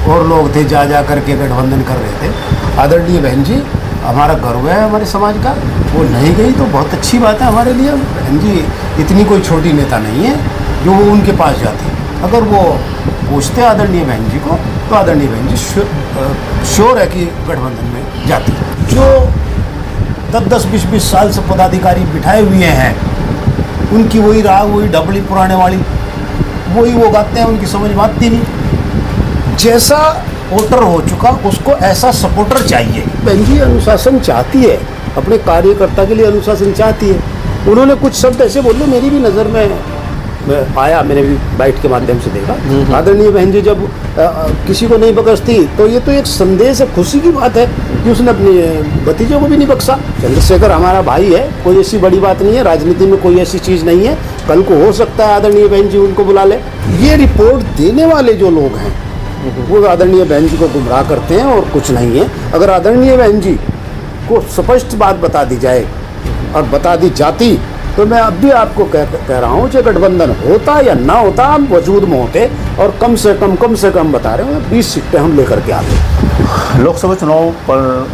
और लोग थे जा करके गठबंधन कर रहे थे। आदरणीय बहन जी, हमारा गर्व है हमारे समाज का, वो नहीं गई तो बहुत अच्छी बात है हमारे लिए। बहन जी इतनी कोई छोटी नेता नहीं है जो वो उनके पास जाती। अगर वो पूछते आदरणीय बहन जी को तो आदरणीय बहन जी श्योर है कि गठबंधन में जाती। जो 10-20 साल से पदाधिकारी बिठाए हुए हैं, उनकी वही राग, वही डबली पुराने वाली, वही वो गाते हैं, उनकी समझ में आती नहीं। जैसा वोटर हो चुका उसको ऐसा सपोर्टर चाहिए। बहन जी अनुशासन चाहती है, अपने कार्यकर्ता के लिए अनुशासन चाहती है। उन्होंने कुछ शब्द ऐसे बोले, मेरी भी नज़र में आया, मैंने भी बाइट के माध्यम से देखा। आदरणीय बहन जी जब किसी को नहीं बख्शती तो ये तो एक संदेश है, खुशी की बात है कि उसने अपने भतीजों को भी नहीं बख्शा। चंद्रशेखर हमारा भाई है, कोई ऐसी बड़ी बात नहीं है, राजनीति में कोई ऐसी चीज़ नहीं है। कल को हो सकता है आदरणीय बहन जी उनको बुला ले। ये रिपोर्ट देने वाले जो लोग हैं वो आदरणीय बहन जी को गुमराह करते हैं और कुछ नहीं है। अगर आदरणीय बहन जी को स्पष्ट बात बता दी जाए और बता दी जाती तो मैं अब भी आपको कह रहा हूँ, चाहे गठबंधन होता या ना होता, हम वजूद में होते और कम से कम बता रहे हैं 20 सीटें हम लेकर के आते। लोकसभा चुनाव पर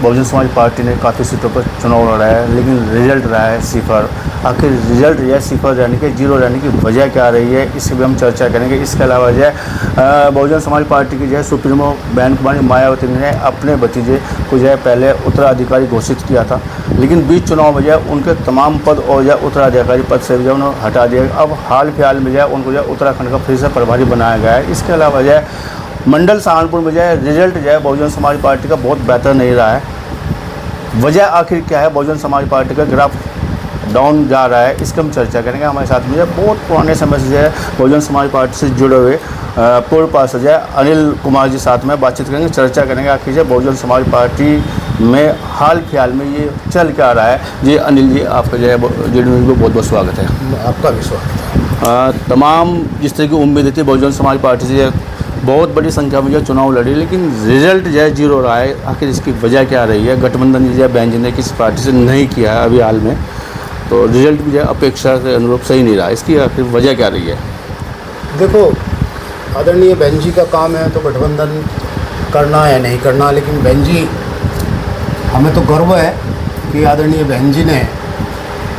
बहुजन समाज पार्टी ने काफ़ी सीटों पर चुनाव लड़ा है, लेकिन रिजल्ट रहा है सिफर। आखिर रिजल्ट यह सिफर रहने के, जीरो रहने की वजह क्या रही है, इसकी भी हम चर्चा करेंगे। इसके अलावा जो है बहुजन समाज पार्टी की जो है सुप्रीमो बहन कुमारी मायावती ने अपने भतीजे को जो है पहले उत्तराधिकारी घोषित किया था, लेकिन बीच चुनाव में जो है उनके तमाम पद और जो है उत्तराधिकारी पद से जो उन्होंने हटा दिया। अब हाल फिलहाल में जो है उनको जो है उत्तराखंड का फिर से प्रभारी बनाया गया है। इसके अलावा जो है मंडल सहारनपुर में जो है रिजल्ट जो है बहुजन समाज पार्टी का बहुत बेहतर नहीं रहा है। वजह आखिर क्या है, बहुजन समाज पार्टी का ग्राफ डाउन जा रहा है, इसकी हम चर्चा करेंगे। हमारे साथ में जो बहुत पुराने समय से जो है बहुजन समाज पार्टी से जुड़े हुए पूर्व पार्षद जो है अनिल कुमार जी साथ में बातचीत करेंगे, चर्चा करेंगे आखिर जो बहुजन समाज पार्टी में हाल फिलहाल में ये चल क्या रहा है। जी अनिल जी, आपका जो है जेडी न्यूज़ में बहुत बहुत स्वागत है। आपका भी स्वागत है। तमाम जिस तरह की उम्मीद थी बहुजन समाज पार्टी से बहुत बड़ी संख्या में जो चुनाव लड़ी, लेकिन रिजल्ट जो है जीरो रहा है। आखिर इसकी वजह क्या रही है? गठबंधन जो है बहन जी ने किसी पार्टी से नहीं किया है अभी हाल में, तो रिजल्ट भी जो है अपेक्षा के अनुरूप सही नहीं रहा। इसकी आखिर वजह क्या रही है? देखो, आदरणीय बहन जी का काम है तो गठबंधन करना या नहीं करना, लेकिन बहन जी हमें तो गर्व है कि आदरणीय बहन जी ने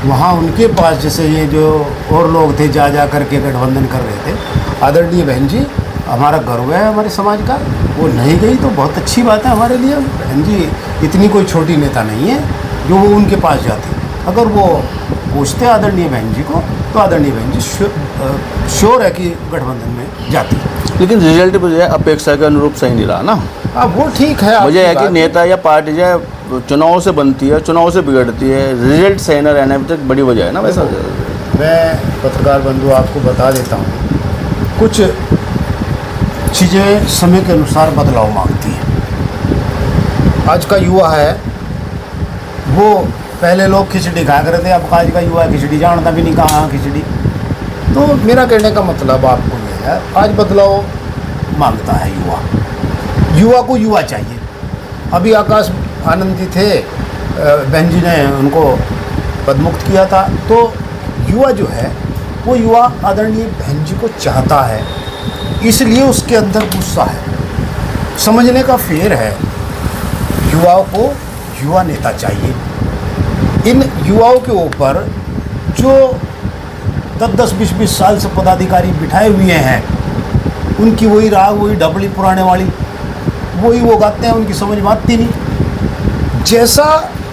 वहाँ उनके पास, जैसे ये जो और लोग थे जा करके गठबंधन कर रहे थे, आदरणीय बहन जी हमारा गर्व है हमारे समाज का, वो नहीं गई तो बहुत अच्छी बात है हमारे लिए। बहन जी इतनी कोई छोटी नेता नहीं है जो वो उनके पास जाती। अगर वो पूछते आदरणीय बहन जी को तो आदरणीय बहन जी श्योर है कि गठबंधन में जाती। लेकिन रिजल्ट भी जो है अपेक्षा के अनुरूप सही नहीं रहा ना। अब वो ठीक है, वजह है कि नेता या पार्टी जो है चुनाव से बनती है, चुनाव से बिगड़ती है, रिजल्ट सही न रहने में तो बड़ी वजह है ना। वैसा मैं पत्रकार बंधु आपको बता देता हूँ, कुछ चीज़ें समय के अनुसार बदलाव मांगती हैं। आज का युवा है वो, पहले लोग खिचड़ी खाया करते थे, अब आज का युवा खिचड़ी जानता भी नहीं कहाँ खिचड़ी। तो मेरा कहने का मतलब आपको ये है, आज बदलाव मांगता है युवा को युवा चाहिए। अभी आकाश आनंद जी थे, बहन जी ने उनको पदमुक्त किया था, तो युवा जो है वो युवा आदरणीय बहन जी को चाहता है, इसलिए उसके अंदर गुस्सा है, समझने का फेर है। युवाओं को युवा नेता चाहिए। इन युवाओं के ऊपर जो 10-20 साल से पदाधिकारी बिठाए हुए हैं, उनकी वही राग, वही डबली पुराने वाली, वही वो गाते हैं, उनकी समझ में आती नहीं। जैसा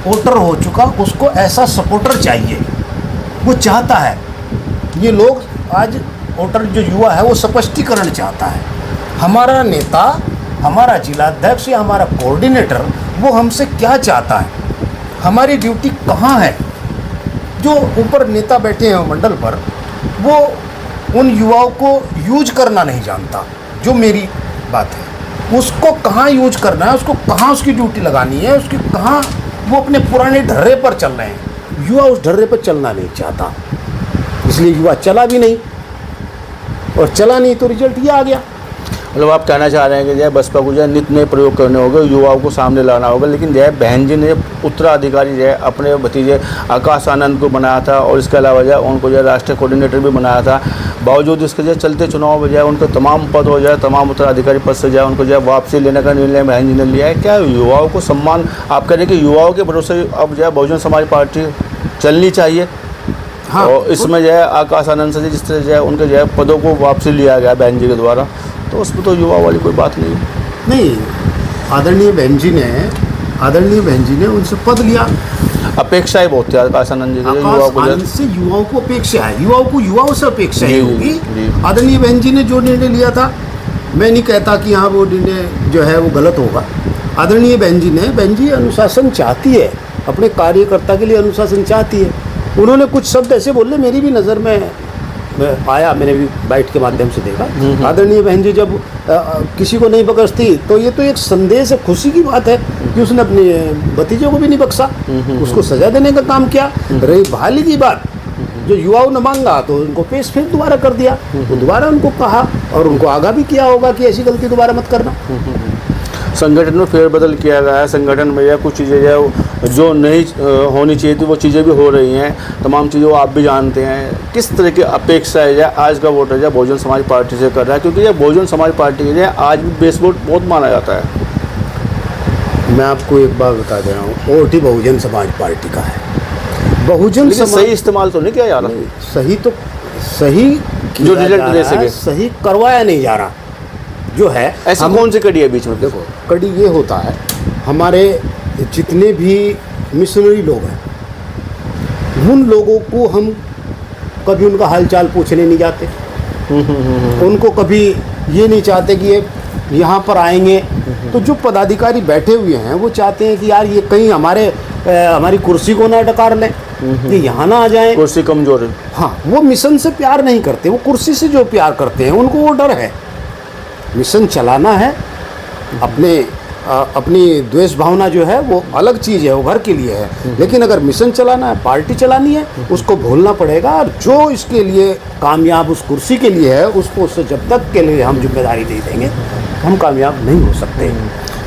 वोटर हो चुका उसको ऐसा सपोर्टर चाहिए, वो चाहता है। ये लोग आज वोटर जो युवा है वो स्पष्टीकरण चाहता है। हमारा नेता, हमारा जिलाध्यक्ष या हमारा कोऑर्डिनेटर वो हमसे क्या चाहता है, हमारी ड्यूटी कहाँ है। जो ऊपर नेता बैठे हैं मंडल पर, वो उन युवाओं को यूज करना नहीं जानता। जो मेरी बात है, उसको कहाँ यूज करना है, उसको कहाँ उसकी ड्यूटी लगानी है, उसकी कहाँ वो अपने पुराने ढर्रे पर चल रहे हैं। युवा उस ढर्रे पर चलना नहीं चाहता, इसलिए युवा चला भी नहीं, और चला नहीं तो रिजल्ट ये आ गया। मतलब आप कहना चाह रहे हैं कि जो है बसपा को जो है नित नए प्रयोग करने होंगे, युवाओं को सामने लाना होगा। लेकिन जो है बहन जी ने उत्तराधिकारी जो है अपने भतीजे आकाश आनंद को बनाया था, और इसके अलावा जो है उनको जो है राष्ट्रीय कोऑर्डिनेटर भी बनाया था। बावजूद इसके जो है चलते चुनाव हो जाए, उनके तमाम पद हो जाए, तमाम उत्तराधिकारी पद से जाए, उनको जो है वापसी लेने का निर्णय बहन जी ने लिया है। क्या युवाओं को सम्मान, आप कह रहे हैं कि युवाओं के भरोसे अब जो है बहुजन समाज पार्टी चलनी चाहिए? हाँ, और इसमें जो है आकाश आनंद से जिस तरह जो है उनके जो है पदों को वापसी लिया गया बहन जी के द्वारा, तो उसमें तो युवा वाली कोई बात नहीं है। नहीं, आदरणीय बहन जी ने उनसे पद लिया। अपेक्षाएं बहुत थी आकाश आनंद जी की, युवाओं को आनंद से युवाओं को अपेक्षा है, युवाओं से अपेक्षा ही जी, होगी। जी। आदरणीय बहन जी ने जो निर्णय लिया था, मैं नहीं कहता कि हाँ वो निर्णय जो है वो गलत होगा। आदरणीय बहन जी अनुशासन चाहती है, अपने कार्यकर्ता के लिए अनुशासन चाहती है। उन्होंने कुछ शब्द ऐसे बोले, मेरी भी नज़र में आया, मैंने भी बाइट के माध्यम से देखा। आदरणीय बहन जी जब किसी को नहीं बख्शती तो ये तो एक संदेश है, खुशी की बात है कि उसने अपने भतीजे को भी नहीं बख्शा, उसको सजा देने का काम किया। रही भाली की बात, जो युवाओं ने मांगा तो उनको पेश फिर दोबारा कर दिया, तो दोबारा उनको कहा और उनको आगाह भी किया होगा कि ऐसी गलती दोबारा मत करना। संगठन में फेरबदल किया गया है, संगठन में या कुछ चीज़ें जो नहीं होनी चाहिए थी वो चीज़ें भी हो रही हैं, तमाम चीज़ें वो आप भी जानते हैं। किस तरह की अपेक्षा है या आज का वोटर जो बहुजन समाज पार्टी से कर रहा है, क्योंकि ये बहुजन समाज पार्टी जो है आज भी बेस वोट बहुत माना जाता है। मैं आपको एक बात बता दे रहा हूँ, वोट ही बहुजन समाज पार्टी का है। बहुजन लेकिन समाज सही इस्तेमाल तो नहीं किया जा रहा, सही किया जो रिजल्ट जा दे रहा है, सके, सही करवाया नहीं जा रहा जो है। ऐसी कौन सी कड़ी है बीच में? देखो, कड़ी ये होता है, हमारे जितने भी मिशनरी लोग हैं, उन लोगों को हम कभी उनका हालचाल पूछने नहीं जाते। उनको कभी ये नहीं चाहते कि ये यहाँ पर आएंगे। तो जो पदाधिकारी बैठे हुए हैं वो चाहते हैं कि यार ये कहीं हमारी कुर्सी को ना डकार लें, ये यहाँ ना आ जाएं। कुर्सी कमजोर है। हाँ, वो मिशन से प्यार नहीं करते, वो कुर्सी से जो प्यार करते हैं उनको वो डर है। मिशन चलाना है, अपनी द्वेष भावना जो है वो अलग चीज़ है, वो घर के लिए है। लेकिन अगर मिशन चलाना है, पार्टी चलानी है, उसको भूलना पड़ेगा। और जो इसके लिए कामयाब उस कुर्सी के लिए है, उसको उससे जब तक के लिए हम जिम्मेदारी दे देंगे, हम कामयाब नहीं हो सकते।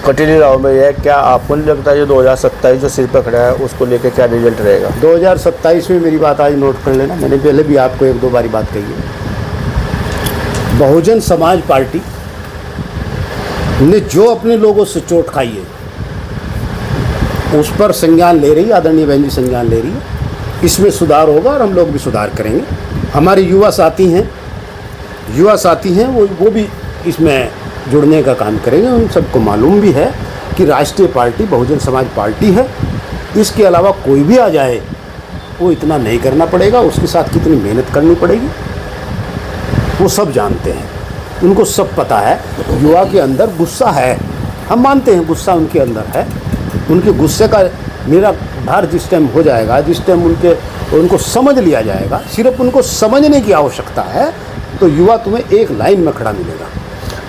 कटीली राव में यह क्या आपको नहीं लगता है, जो 2027 जो सिर पर खड़ा है उसको लेकर क्या रिजल्ट रहेगा? 2027 में मेरी बात आज नोट कर लेना, मैंने पहले भी आपको एक दो बारी बात कही है। बहुजन समाज पार्टी ने जो अपने लोगों से चोट खाई है उस पर संज्ञान ले रही है, आदरणीय बहन जी संज्ञान ले रही है। इसमें सुधार होगा और हम लोग भी सुधार करेंगे। हमारे युवा साथी हैं वो भी इसमें जुड़ने का काम करेंगे। उन सबको मालूम भी है कि राष्ट्रीय पार्टी बहुजन समाज पार्टी है, इसके अलावा कोई भी आ जाए वो इतना नहीं करना पड़ेगा, उसके साथ कितनी मेहनत करनी पड़ेगी वो सब जानते हैं, उनको सब पता है। युवा के अंदर गुस्सा है, हम मानते हैं गुस्सा उनके अंदर है। उनके गुस्से का निराधार जिस टाइम हो जाएगा, जिस टाइम उनको समझ लिया जाएगा, सिर्फ उनको समझने की आवश्यकता है, तो युवा तुम्हें एक लाइन में खड़ा मिलेगा।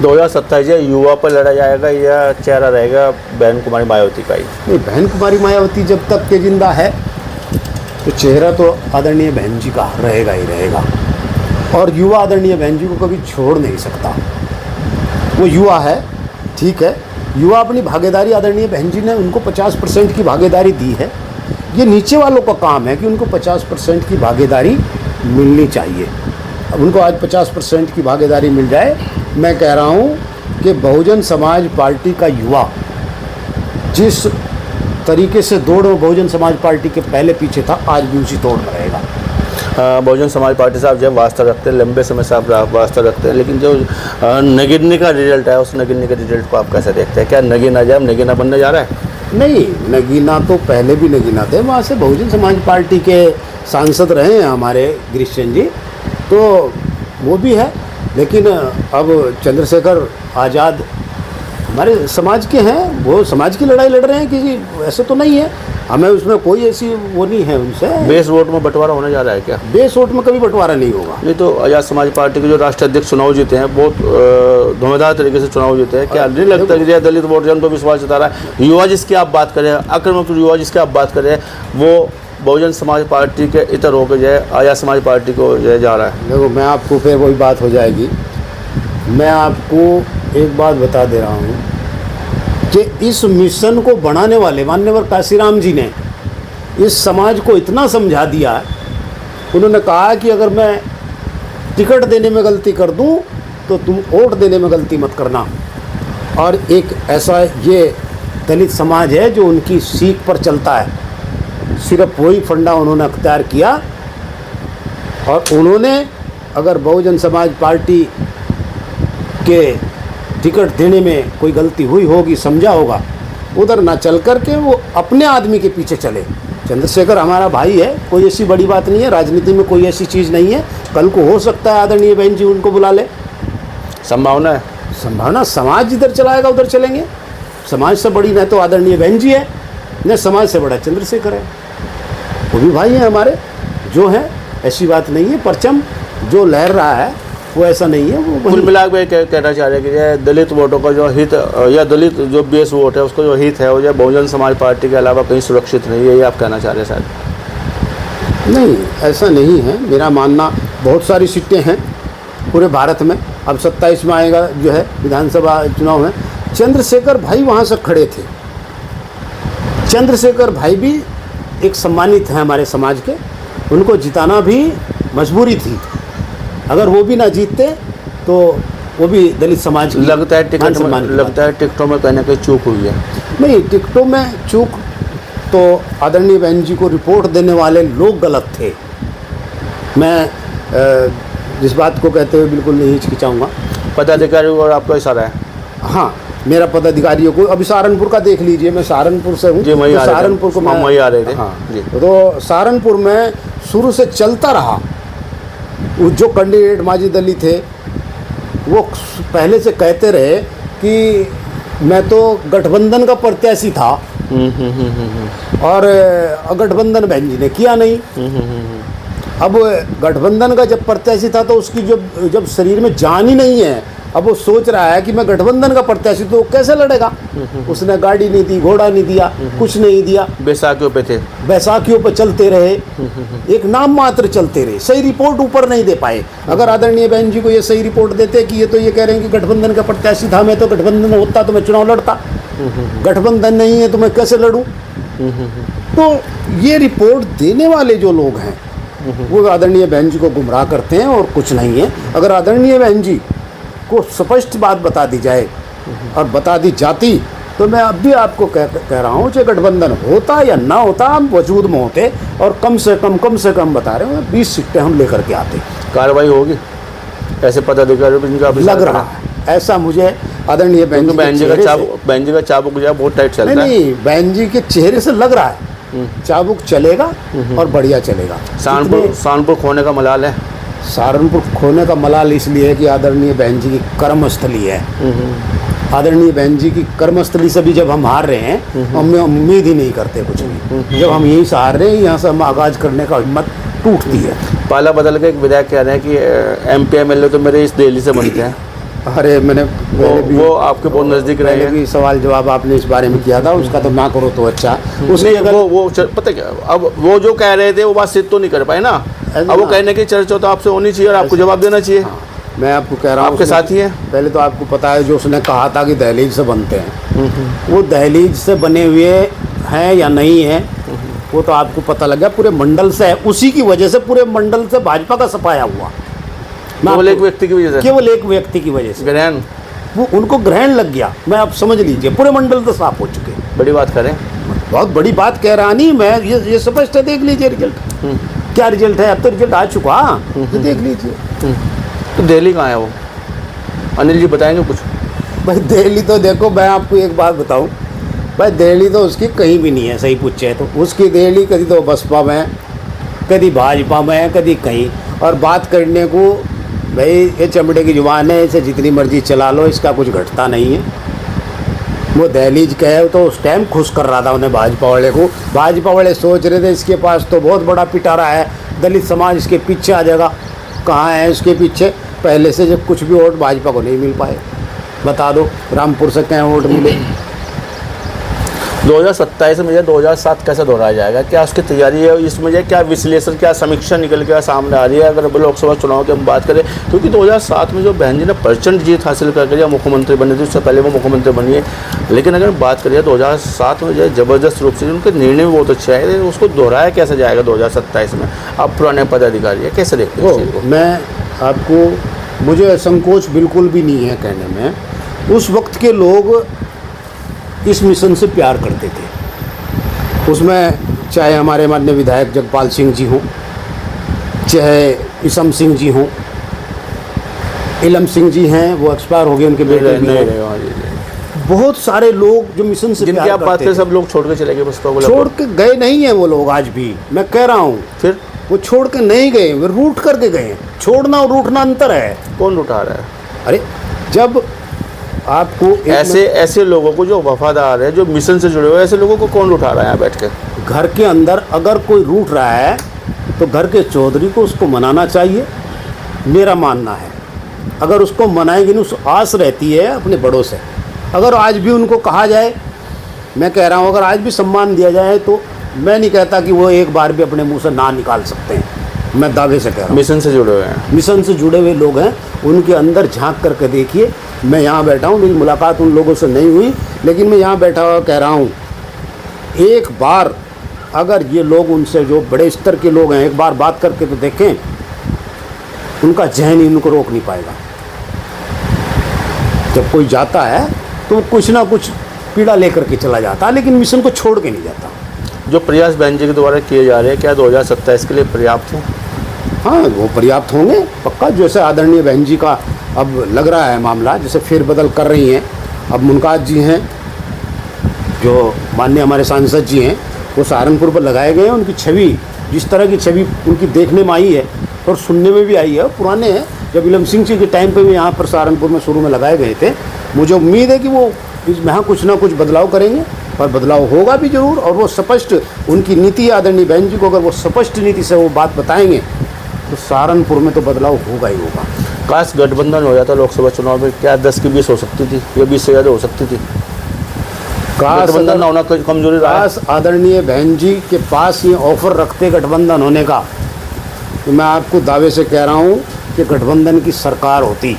2027 युवा पर लड़ा जाएगा या चेहरा रहेगा बहन कुमारी मायावती का ही? नहीं, बहन कुमारी मायावती जब तक के जिंदा है तो चेहरा तो आदरणीय बहन जी का रहेगा ही रहेगा। और युवा आदरणीय बहन जी को कभी छोड़ नहीं सकता। वो युवा है, ठीक है, युवा अपनी भागीदारी आदरणीय बहन जी ने उनको 50% की भागीदारी दी है। ये नीचे वालों का काम है कि उनको 50% की भागीदारी मिलनी चाहिए। अब उनको आज 50% की भागीदारी मिल जाए। मैं कह रहा हूँ कि बहुजन समाज पार्टी का युवा जिस तरीके से दौड़ में बहुजन समाज पार्टी के पहले पीछे था, आज भी उसी दौड़ में रहेगा। बहुजन समाज पार्टी से आप जब वास्ता रखते हैं, लंबे समय से आप वास्ता रखते हैं, लेकिन जो नगीने का रिजल्ट है, उस नगीने के रिजल्ट को आप कैसे देखते हैं? क्या नगीना जब नगीना बनने जा रहा है? नहीं, नगीना तो पहले भी नगीना थे, वहाँ से बहुजन समाज पार्टी के सांसद रहे हैं हमारे गिरीशन जी, तो वो भी है। लेकिन अब चंद्रशेखर आज़ाद हमारे समाज के हैं, वो समाज की लड़ाई लड़ रहे हैं, किसी ऐसे तो नहीं है, हमें उसमें कोई ऐसी वो नहीं है उनसे। बेस वोट में बंटवारा होने जा रहा है क्या? बेस वोट में कभी बंटवारा नहीं होगा। नहीं तो आज़ाद समाज पार्टी के जो राष्ट्रीय अध्यक्ष चुनाव जीते हैं, बहुत धुआंधार तरीके से चुनाव जीते हैं, क्या नहीं लगता कि दलित वोट जन पर विश्वास जता रहा है? युवा जिसकी आप बात करें, आक्रामक युवा जिसकी आप बात करें, वो बहुजन समाज पार्टी के इतर होकर जो है आज़ाद समाज पार्टी को जो है जा रहा है। देखो, मैं आपको फिर वही बात हो जाएगी। मैं आपको एक बात बता दे रहा हूँ कि इस मिशन को बनाने वाले माननीय काशीराम जी ने इस समाज को इतना समझा दिया। उन्होंने कहा कि अगर मैं टिकट देने में गलती कर दूं तो तुम वोट देने में गलती मत करना। और एक ऐसा ये दलित समाज है जो उनकी सीख पर चलता है, सिर्फ वही फंडा उन्होंने अख्तियार किया। और उन्होंने अगर बहुजन समाज पार्टी के टिकट देने में कोई गलती हुई होगी, समझा होगा, उधर ना चल कर के वो अपने आदमी के पीछे चले। चंद्रशेखर हमारा भाई है, कोई ऐसी बड़ी बात नहीं है, राजनीति में कोई ऐसी चीज़ नहीं है। कल को हो सकता है आदरणीय बहन जी उनको बुला ले, संभावना है। संभावना, समाज जिधर चलाएगा उधर चलेंगे। समाज से बड़ी न तो आदरणीय बहन जी है, न समाज से बड़ा चंद्रशेखर है। वो भी भाई हैं हमारे जो हैं, ऐसी बात नहीं है। परचम जो लहर रहा है वो ऐसा नहीं है। वो कुल मिला के कहना चाह रहे हैं कि ये दलित वोटों का जो हित या दलित जो बेस वोट है उसको जो हित है वो जो बहुजन समाज पार्टी के अलावा कहीं सुरक्षित नहीं है, ये आप कहना चाह रहे हैं शायद? नहीं, ऐसा नहीं है। मेरा मानना, बहुत सारी सीटें हैं पूरे भारत में। अब 27 में आएगा जो है विधानसभा चुनाव में, चंद्रशेखर भाई वहाँ से खड़े थे। चंद्रशेखर भाई भी एक सम्मानित हैं हमारे समाज के, उनको जिताना भी मजबूरी थी। अगर वो भी ना जीतते तो वो भी दलित समाज की लगता है टिकटों में कहने की चूक हुई है। नहीं, टिकटों में चूक तो आदरणीय बहन जी को रिपोर्ट देने वाले लोग गलत थे। मैं जिस बात को कहते हुए बिल्कुल नहीं हिचकिचाऊँगा। पदाधिकारी और आपका इशारा है? हाँ, मेरा पदाधिकारियों को, अभी सहारनपुर का देख लीजिए, मैं सहारनपुर से हूँ। जी, वहीं तो सहारनपुर को हम वहीं आ रहे थे। हाँ जी। तो सहारनपुर में शुरू से चलता रहा। वो जो कैंडिडेट माजी दलित थे वो पहले से कहते रहे कि मैं तो गठबंधन का प्रत्याशी था, और गठबंधन बहन जी ने किया नहीं। अब गठबंधन का जब प्रत्याशी था तो उसकी जब शरीर में जान ही नहीं है, अब वो सोच रहा है कि मैं गठबंधन का प्रत्याशी, तो कैसे लड़ेगा? उसने गाड़ी नहीं दी, घोड़ा नहीं दिया, कुछ नहीं दिया। बैसाखियों पे थे, बैसाखियों पे चलते रहे, एक नाम मात्र चलते रहे, सही रिपोर्ट ऊपर नहीं दे पाए। अगर आदरणीय बहन जी को ये सही रिपोर्ट देते कि ये तो ये कह रहे हैं कि गठबंधन का प्रत्याशी था, मैं तो गठबंधन होता तो मैं चुनाव लड़ता, गठबंधन नहीं है तो मैं कैसे लड़ूं? तो ये रिपोर्ट देने वाले जो लोग हैं वो आदरणीय बहन जी को गुमराह करते हैं और कुछ नहीं है। अगर आदरणीय बहन जी को स्पष्ट बात बता दी जाए और बता दी जाती तो मैं अब भी आपको कह रहा हूँ, चाहे गठबंधन होता या ना होता, हम वजूद में होते और कम से कम बता रहे हैं 20 सीटें हम लेकर के आते। कार्रवाई होगी ऐसे पदाधिकारियों पर जिनका लग रहा है, ऐसा मुझे आदरणीय बहन जी का चाबुक जो है बहुत टाइट चलता है। नहीं, बहन जी के चेहरे से लग रहा है चाबुक चलेगा और बढ़िया चलेगा। सहारनपुर खोने का मलाल है। सहारनपुर खोने का मलाल इसलिए है कि आदरणीय बहन जी की कर्मस्थली है। आदरणीय बहन जी की कर्मस्थली से भी जब हम हार रहे हैं, हम उम्मीद ही नहीं करते कुछ भी। जब हम यहीं से हार रहे हैं, यहाँ से हम आगाज करने का हिम्मत टूटती है। पाला बदल के एक विधायक कह रहे हैं कि MP MLA तो मेरे इस दिल्ली से बनते हैं। अरे मैंने वो आपके बहुत नज़दीक रहे हैं। भी सवाल जवाब आपने इस बारे में किया था, उसका तो ना करो तो अच्छा। उसने अगर वो पता क्या, अब वो जो कह रहे थे वो बात सिद्ध तो नहीं कर पाए ना। अब वो कहने की चर्चा तो आपसे होनी चाहिए और आपको जवाब देना चाहिए। हाँ, मैं आपको कह रहा हूँ, आपके साथ ही है। पहले तो आपको पता है जो उसने कहा था कि दहलीज से बनते हैं, वो दहलीज से बने हुए हैं या नहीं है वो तो आपको पता लग गया। पूरे मंडल से है, उसी की वजह से पूरे मंडल से भाजपा का सफाया हुआ। केवल एक व्यक्ति की वजह से, केवल एक व्यक्ति की वजह से ग्रहण, वो उनको ग्रहण लग गया। मैं आप समझ लीजिए पूरे मंडल तो साफ हो चुके। बड़ी बात करें, बहुत बड़ी बात कह रहा नहीं मैं, ये स्पष्ट है, देख लीजिए रिजल्ट। क्या रिजल्ट है? अब तो रिजल्ट आ चुका, तो देख लीजिए। तो दिल्ली कहाँ है वो? अनिल जी बताएंगे कुछ? भाई दिल्ली तो देखो, मैं आपको एक बात बताऊं भाई, दिल्ली तो उसकी कहीं भी नहीं है। सही पूछे तो उसकी दिल्ली कभी तो बसपा में, कभी भाजपा में, कभी कहीं। और बात करने को भाई ये चमड़े की जुबान है, इसे जितनी मर्जी चला लो, इसका कुछ घटता नहीं है। वो दहलीज कहे तो उस टाइम खुश कर रहा था उन्हें भाजपा वाले को। भाजपा वाले सोच रहे थे इसके पास तो बहुत बड़ा पिटारा है, दलित समाज इसके पीछे आ जाएगा। कहाँ है इसके पीछे? पहले से जब कुछ भी वोट भाजपा को नहीं मिल पाए। बता दो रामपुर से क्या वोट मिले? 2027 में 2007 कैसे दोहराया जाएगा? क्या उसकी तैयारी है? इसमें जो क्या विश्लेषण, क्या समीक्षा निकल के सामने आ रही है अगर लोकसभा चुनाव की हम बात करें? क्योंकि 2007 में जो बहन जी ने प्रचंड जीत हासिल करके या मुख्यमंत्री बनी थी, उससे पहले वो मुख्यमंत्री बनी है, लेकिन अगर बात करें 2007 में जो ज़बरदस्त रूप से उनके निर्णय भी बहुत अच्छे आए, उसको दोहराया कैसे जाएगा 2027 में? आप पुराने पदाधिकारी है, कैसे देखते हैं? मैं आपको मुझे संकोच बिल्कुल भी नहीं है कहने में, उस वक्त के लोग इस मिशन से प्यार करते थे। उसमें चाहे हमारे माननीय विधायक जगपाल सिंह जी हों, चाहे ईसम सिंह जी हों, इलम सिंह जी हैं, वो एक्सपायर हो गए, उनके बेटे भी हैं। बहुत सारे लोग जो मिशन से जिनकी आप बात करें सब लोग छोड़ के चले गए बसपा को। छोड़ के गए नहीं हैं वो लोग आज भी, मैं कह रहा हूँ। फिर वो छोड़ के नहीं गए, वो रूट करके गए हैं। छोड़ना और रूठना अंतर है। कौन उठा रहा है? अरे जब आपको ऐसे लोगों को जो वफादार है, जो मिशन से जुड़े हुए, ऐसे लोगों को कौन उठा रहा है यहाँ बैठ के? घर के अंदर अगर कोई रूठ रहा है तो घर के चौधरी को उसको मनाना चाहिए, मेरा मानना है। अगर उसको मनाएंगे नहीं, उस आस रहती है अपने बड़ों से। अगर आज भी उनको कहा जाए, मैं कह रहा हूँ, अगर आज भी सम्मान दिया जाए तो मैं नहीं कहता कि वो एक बार भी अपने मुंह से ना निकाल सकते हैं। मैं दावे से कह रहा हूँ। मिशन से जुड़े हुए हैं, मिशन से जुड़े हुए लोग हैं, उनके अंदर झांक करके देखिए। मैं यहाँ बैठा हूँ, मेरी मुलाकात उन लोगों से नहीं हुई, लेकिन मैं यहाँ बैठा हुआ कह रहा हूँ, एक बार अगर ये लोग उनसे, जो बड़े स्तर के लोग हैं, एक बार बात करके तो देखें, उनका जहन ही उनको रोक नहीं पाएगा। जब कोई जाता है तो कुछ ना कुछ पीड़ा लेकर के चला जाता है, लेकिन मिशन को छोड़ के नहीं जाता। जो प्रयास बहन जी के द्वारा किए जा रहे हैं, क्या 2027 के लिए पर्याप्त हैं? हाँ, वो पर्याप्त होंगे पक्का। जैसे आदरणीय बहन जी का अब लग रहा है मामला, जैसे फेरबदल कर रही हैं। अब मुमताज़ जी हैं, जो माननीय हमारे सांसद जी हैं, वो सहारनपुर पर लगाए गए हैं। उनकी छवि, जिस तरह की छवि उनकी देखने में आई है और सुनने में भी आई है, पुराने हैं। जब इलम सिंह जी के टाइम पे भी यहाँ पर सहारनपुर में शुरू में लगाए गए थे। मुझे उम्मीद है कि वो इसमें यहाँ कुछ ना कुछ बदलाव करेंगे, और बदलाव होगा भी ज़रूर। और वो स्पष्ट उनकी नीति, आदरणीय बहन जी को अगर वो स्पष्ट नीति से वो बात बताएंगे तो सहारनपुर में तो बदलाव होगा ही होगा। काश गठबंधन हो जाता लोकसभा चुनाव में, क्या 10 की 20 हो सकती थी, या 20 से ज़्यादा हो सकती थी? गठबंधन ना होना कमजोरी रहा। काश आदरणीय बहन जी के पास ये ऑफर रखते गठबंधन होने का, तो मैं आपको दावे से कह रहा हूँ कि गठबंधन की सरकार होती।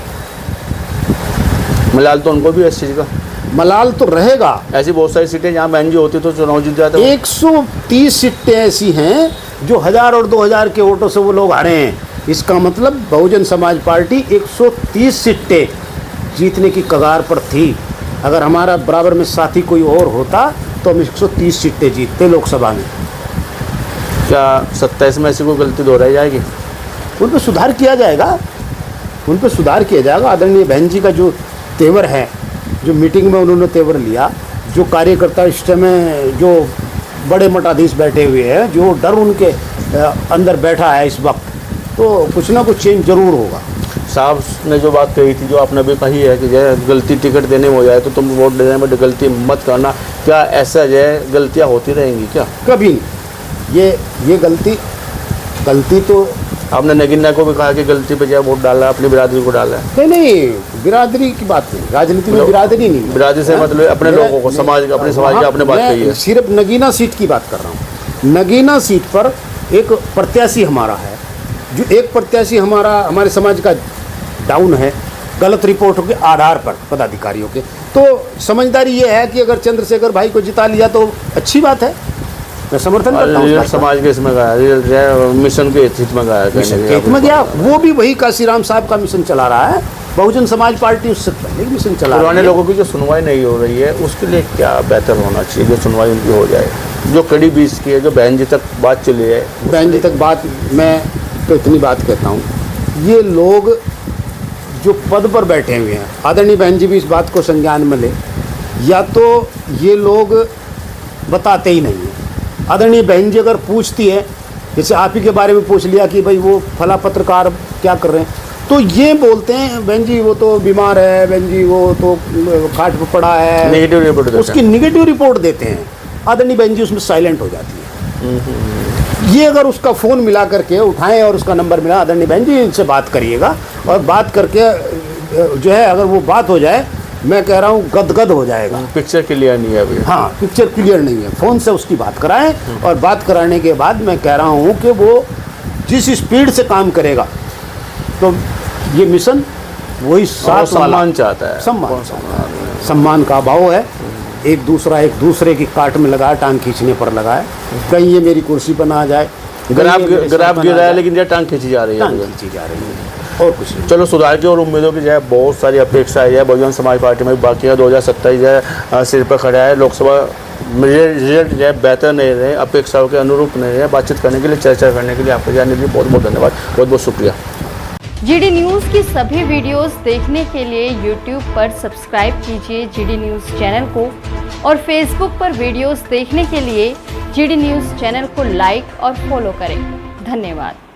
मलाल तो उनको भी है इस चीज़ का, मलाल तो रहेगा। ऐसी बहुत सारी सीटें जहाँ बहन जी होती तो चुनाव जीत जाता। 130 सीटें ऐसी हैं जो 1000 और 2000 के वोटों से वो लोग हारे हैं। इसका मतलब बहुजन समाज पार्टी 130 सीटें जीतने की कगार पर थी। अगर हमारा बराबर में साथी कोई और होता तो हम 130 सीटें जीतते लोकसभा में। क्या 27 में ऐसी कोई गलती दोहराई जाएगी? उन पर सुधार किया जाएगा, उन पर सुधार किया जाएगा। आदरणीय बहन जी का जो तेवर है, जो मीटिंग में उन्होंने तेवर लिया, जो कार्यकर्ता इस समय, जो बड़े मठाधीश बैठे हुए हैं, जो डर उनके अंदर बैठा है इस वक्त, तो कुछ ना कुछ चेंज जरूर होगा। साहब ने जो बात कही थी, जो आपने भी कही है कि जो गलती टिकट देने में हो जाए तो तुम वोट देने में गलती मत करना, क्या ऐसा जो है गलतियाँ होती रहेंगी क्या? कभी नहीं। ये गलती तो आपने नगीना को भी कहा कि गलती पे जो वोट डाला अपनी बिरादरी को डाला है। नहीं, बिरादरी की बात नहीं, राजनीति में बिरादरी नहीं। बिरादरी से मतलब अपने लोगों को, समाज, अपने समाज की आपने बात कही है। सिर्फ नगीना सीट की बात कर रहा हूँ। नगीना सीट पर एक प्रत्याशी हमारा है, जो एक प्रत्याशी हमारे समाज का डाउन है गलत रिपोर्टों के आधार पर पदाधिकारियों के। तो समझदारी ये है कि अगर चंद्रशेखर भाई को जिता लिया तो अच्छी बात है, मैं समर्थन करता हूँ। समाज के इसमें गया, मिशन के हित में गया, हित में गया। वो भी वही काशीराम साहब का मिशन चला रहा है, बहुजन समाज पार्टी उससे पहले मिशन चला रही है। पुराने लोगों की जो सुनवाई नहीं हो रही है, उसके लिए क्या बेहतर होना चाहिए? जो सुनवाई उनकी हो जाए, जो कड़ी बीच की है, जो बहन जी तक बात चली है। बहन जी तक बात, मैं तो इतनी बात कहता हूँ, ये लोग जो पद पर बैठे हुए हैं, आदरणीय बहन जी भी इस बात को संज्ञान में ले, या तो ये लोग बताते ही नहीं हैं। आदरणीय बहन जी अगर पूछती है, जैसे आप ही के बारे में पूछ लिया कि भाई वो फला पत्रकार क्या कर रहे हैं, तो ये बोलते हैं बहन जी वो तो बीमार है, बहन जी वो तो खाट पर पड़ा है, नेगेटिव रिपोर्ट देते हैं। उसकी नेगेटिव रिपोर्ट देते हैं। आदरणीय बहन जी उसमें साइलेंट हो जाती है। ये अगर उसका फ़ोन मिला करके उठाएं और उसका नंबर मिला, आदरणीय बहन जी इनसे बात करिएगा, और बात करके जो है अगर वो बात हो जाए, मैं कह रहा हूँ गदगद हो जाएगा। पिक्चर क्लियर नहीं है अभी। हाँ, पिक्चर क्लियर नहीं है। फ़ोन से उसकी बात कराएं, और बात कराने के बाद मैं कह रहा हूँ कि वो जिस स्पीड से काम करेगा तो ये मिशन वही साथ सम्मान चाहता है। सम्मान का अभाव है। एक दूसरे की काट में लगाए, टांग खींचने पर लगाए, कहीं ये मेरी कुर्सी पर ना आ जाए। ग्राफ गिर रहा है, लेकिन ये टांग खींची जा रही है। टांग खींची जा रही है। और कुछ नहीं। चलो, सुधार की और उम्मीदों की जो है बहुत सारी अपेक्षाएं है बहुजन समाज पार्टी में बाकी है। 2027 जो है सिर पर खड़ा है। लोकसभा रिजल्ट जो है बेहतर नहीं रहे, अपेक्षाओं के अनुरूप नहीं रहे। बातचीत करने के लिए, चर्चा करने के लिए आपको जानने के लिए बहुत बहुत धन्यवाद, बहुत बहुत शुक्रिया। जीडी न्यूज़ की सभी वीडियोस देखने के लिए यूट्यूब पर सब्सक्राइब कीजिए जीडी न्यूज़ चैनल को और फेसबुक पर वीडियोस देखने के लिए जीडी न्यूज़ चैनल को लाइक और फॉलो करें। धन्यवाद।